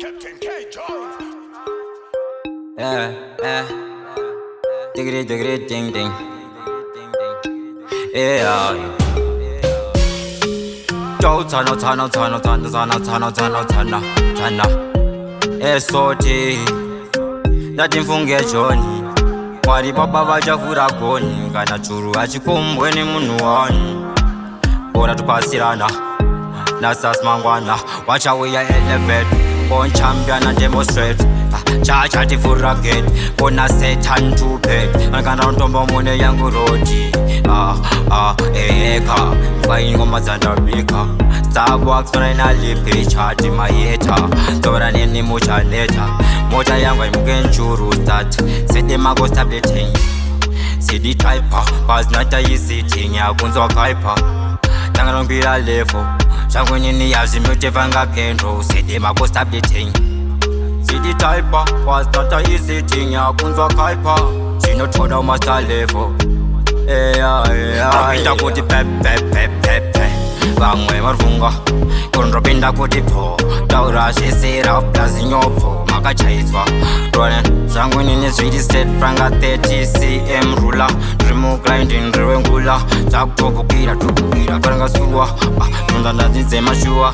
Captain K. Jones. Yeah. Diggity, ding, ding. Yeah. Joe, Tana. Esoti. Ndatimfunge Johnny. Mwari baba vachafura goni. Kana churu achikumbwe ni munhu wani. Bora tupasirana nasas mangwana wachauya elevate on champion and demonstrate chacha tifura gate bona Satan to bed angana ntombo mune yangu roti eka flying ngoma zandabika Starbucks fana inalipi chati mayeta tora nini muchaneta mota yangu imuke nchuru start sede mago stability CD typer cause not a easy thing yakunzwa kaipa Tangalongbira level Shangwenini yazimyote ngapendo CD mago stability CD typer was not a easy thing yakunzwa kaipa Sinothoda master level Ropinda kuti pepe Vamwe marvunga Konropinda kuti po Taura shesera plazinyopo Makachaizwa Rone Shangwenini zvidi state franga 30 cm ruler Drimu grinding riwe ngula Takutopukira Faranga suwa Nunda ndadzinze mashua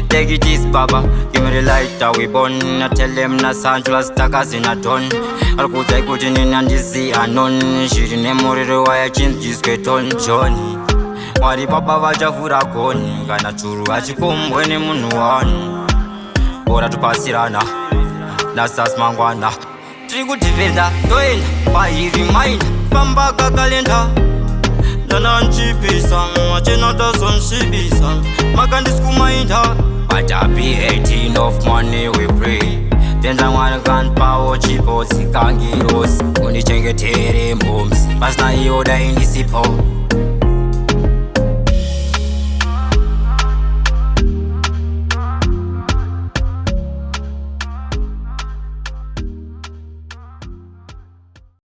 Take it easy baba Give me the lighter we burn I tell them na sanjula stakazi na don Arikudza ikuti nini andisi anon Shiri nemuriro waya chinziswe ton Johnny Mwari baba vachafura goni Kana churu achikumbwe ni munhu wani Bora tupasirana Nasas mangwana Tiri kudivenda toenda Pahiri maina Famba kakalenda Dana nchipisa Machena tason shibisa Makandiskumainda But I be 18 of money we pray Tenza mwari gunpower chipo Sikangiros Unichengetere mbomsi Pasna yoda indisipo